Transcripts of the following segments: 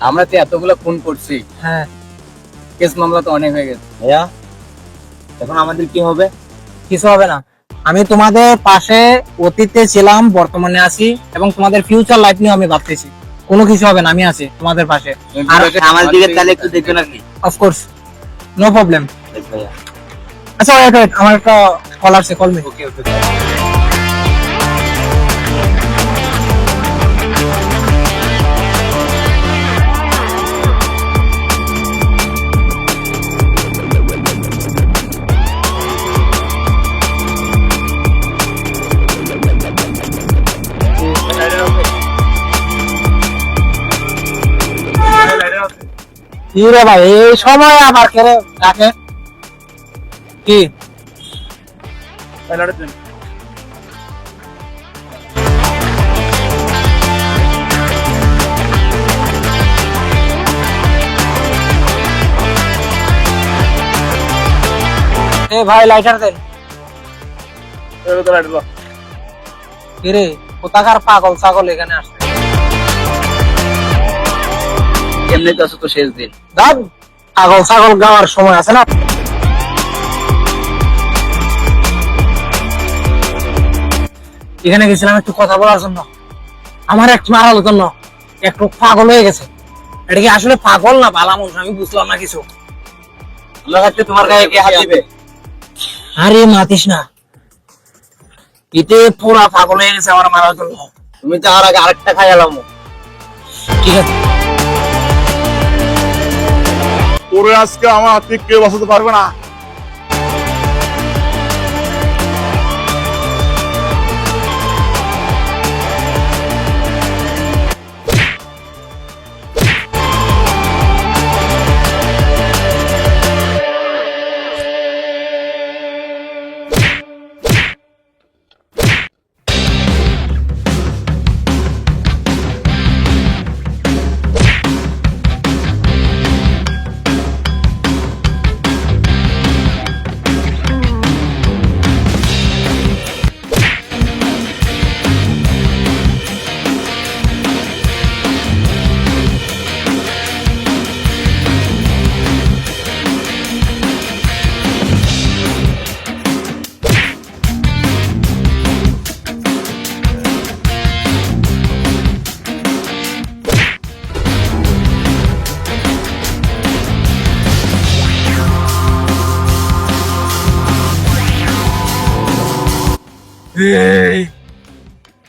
আমরা তো এতগুলো খুন করছি, হ্যাঁ কেস মামলা তো অনেক হয়ে গেছে। ভাইয়া এখন আমাদের কি হবে? কিছু হবে না। আমি তোমাদের পাশে অতীতে ছিলাম, বর্তমানে আছি এবং তোমাদের ফিউচার লাইফ নিয়ে আমি ভাবতেছি। কোনো কিছু হবে না, আমি আছি তোমাদের পাশে। আর আমাদের দিকে তাহলে একটু দেখবেন আর কি। Of course, no problem. ভাইয়া আচ্ছা ওয়েট ওয়েট, আমার একটা কল আসছে, কল মি। ওকে ওকে। কি রে ভাই, এই সময় আবার কে রে ডাকে? কি এ ভাই, লাইটার দেন। কি রে, কোথাকার পাগল ছাগল এখানে আসছে? এমনি তো আছে তো শেষ দিন। দাদ, পাগল ছাগল গাওয়ার সময় আছে না? এখানে গেছিলাম একটু কথা বলার জন্য, আমার একটু মারার জন্য একটু পাগল হয়ে গেছে। এটা কি আসলে পাগল না ভালা মানুষ আমি বুঝলাম না কিছু। আমরা থাকতে তোমার গায়ে কে হাত দিবে? আরে মাতিস না, এতে পুরা পাগল হয়ে গেছে আমার মারার জন্য। তুমি তো আর আগে আরেকটা খাই এলাম। ঠিক আছে, তোরে আজকে আমার হাত থেকে কেউ বাঁচাতে পারবে না।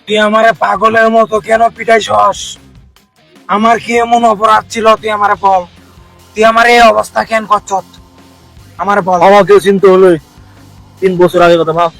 তুই আমারে পাগলের মতো কেন পিটাইছস? আমার কি এমন অপরাধ ছিল তুই আমারে বল? তুই আমার এই অবস্থা কেন করছস আমারে বল। আমাকেও চিনতে হলো 3 বছর আগে কথা ভাব।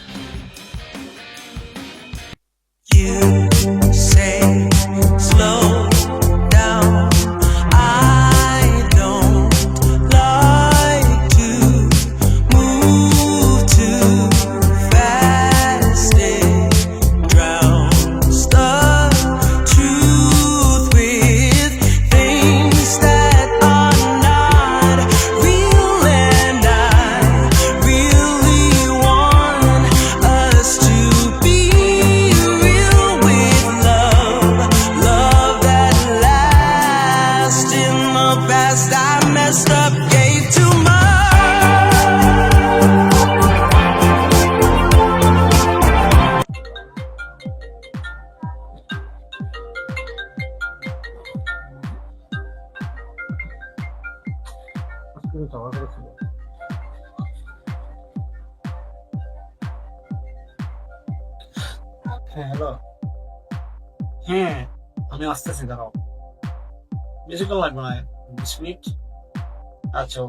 হ্যালো, হ্যাঁ আমি আসতেছি, দাঁড়াও, বেশিক্ষণ লাগবে না, 20 মিনিট। আচ্ছা।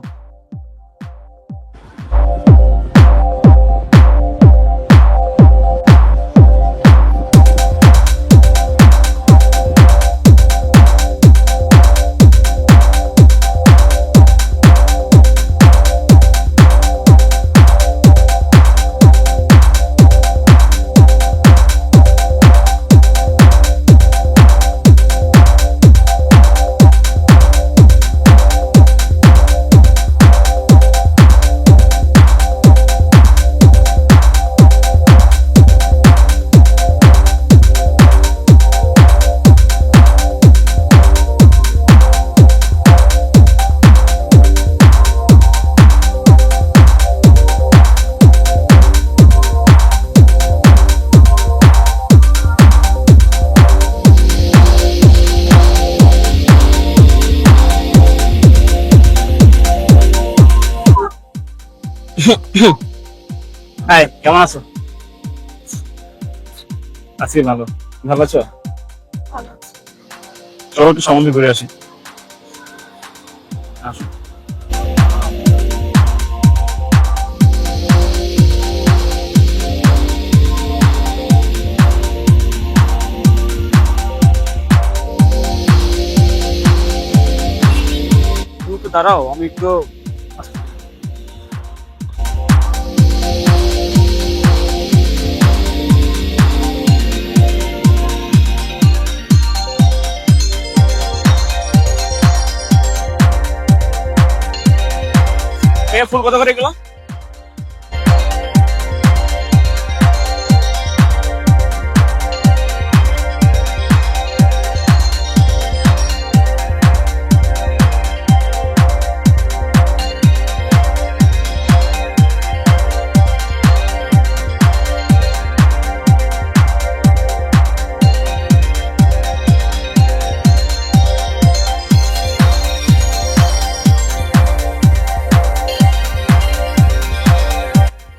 হাই, কেমন আছো? আছি ভালো। ভালো আছো? চলো একটু সমুদ্রে ঘুরে আসি। আসো। তুমি একটু দাঁড়াও, আমি একটু ফুল কত করে এগুলো?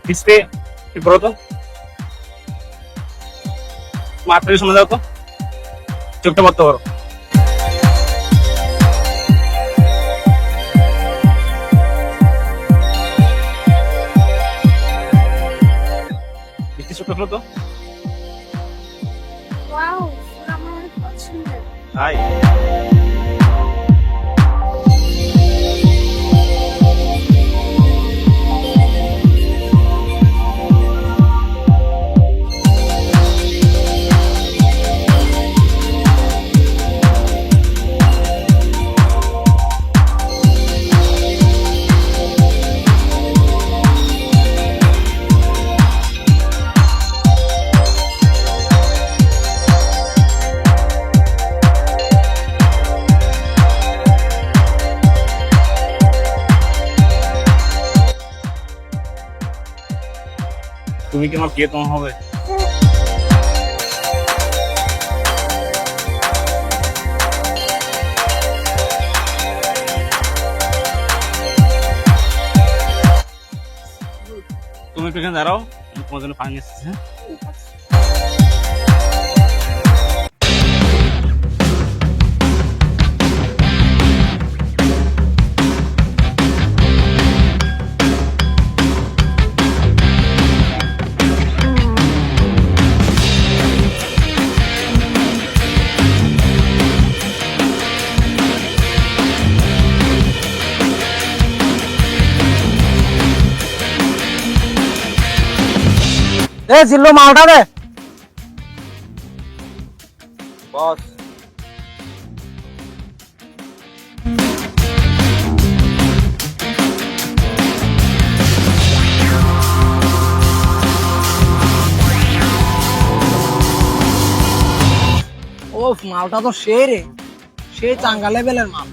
ডিসপ্লে ঠিক করো তো, মাত্র শোনা যাও তো, চোখটা বন্ধ করো। একটু চোখটা খোলো তো। ওয়াও, আমার অনেক পছন্দের। হাই। তুমি কি আমার প্রিয়তম হবে? তুমি একটু এখানে দাঁড়াও, আমি তোমার জন্য পানি নিয়ে এসেছি। হ্যাঁ? এ জিল্লু মালটা দে। বস, ও মালটা তো সেই রে, সেই চাঙ্গা লেভেলের মাল।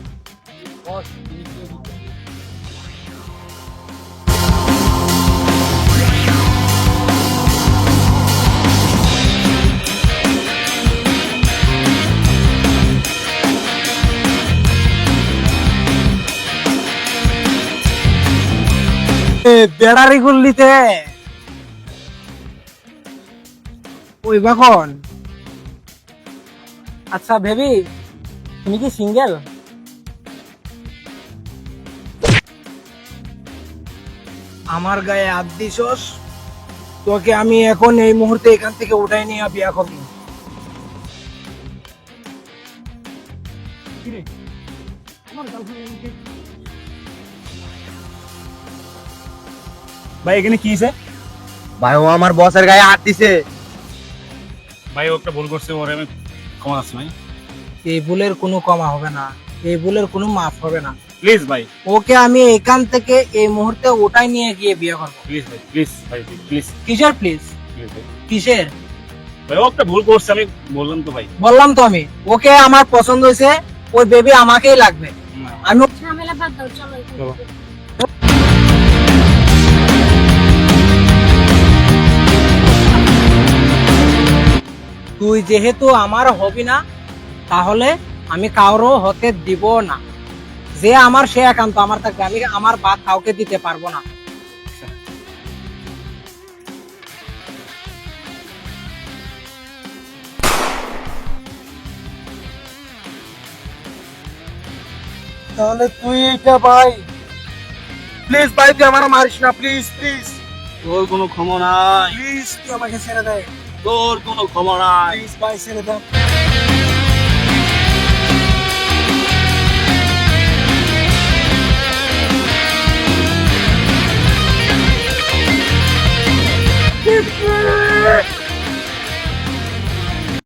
বেড়ারি গুল্লিতে ওই বাখন। আচ্ছা ভেবি, তুমি কি সিঙ্গেল? আমার গায়ে হাত দিছস, তোকে আমি এখন এই মুহূর্তে এখান থেকে উঠাই নিয়ে বিয়া করব। ভাই এখানে কি হয়েছে? ভাই ও আমার বসের গায়ে হাত দিছে। ভাই ও একটা ভুল করছে, ওরে আমি ক্ষমা চাচ্ছি ভাই। এই ভুলের কোনো ক্ষমা হবে না, এই ভুলের কোনো মাফ হবে না। প্লিজ ভাই, ওকে আমি এখান থেকে এই মুহূর্তে ওটাই নিয়ে গিয়ে বিয়ে করবো। প্লিজ ভাই, প্লিজ ভাই, প্লিজ কিসের প্লিজ? প্লিজ ভাই। কিসের? ভাই ও একটা ভুল করছে, আমি বললাম তো ভাই। বললাম তো আমি, ওকে আমার পছন্দ হয়েছে, ওই বেবি আমাকেই লাগবে। না, আমি ঝামেলা বাদ দাও, চলো এখান চলো। থেকে। তুই যেহেতু আমার হবি না, তাহলে আমি কারো হতে দিব না। যে আমার সে একান্ত আমার থাকবে, আমি আমার ভাত কাউকে দিতে পারবো না। তাহলে তুই এইটা ভাই, প্লিজ ভাই তুই আমার মারিস না, প্লিজ প্লিজ, তোর কোনো ক্ষমা নাই, প্লিজ তুই আমাকে ছেড়ে দে, তোর কোনো ক্ষমা নাই। প্লিজ ভাই ছেড়ে দে। Yeah.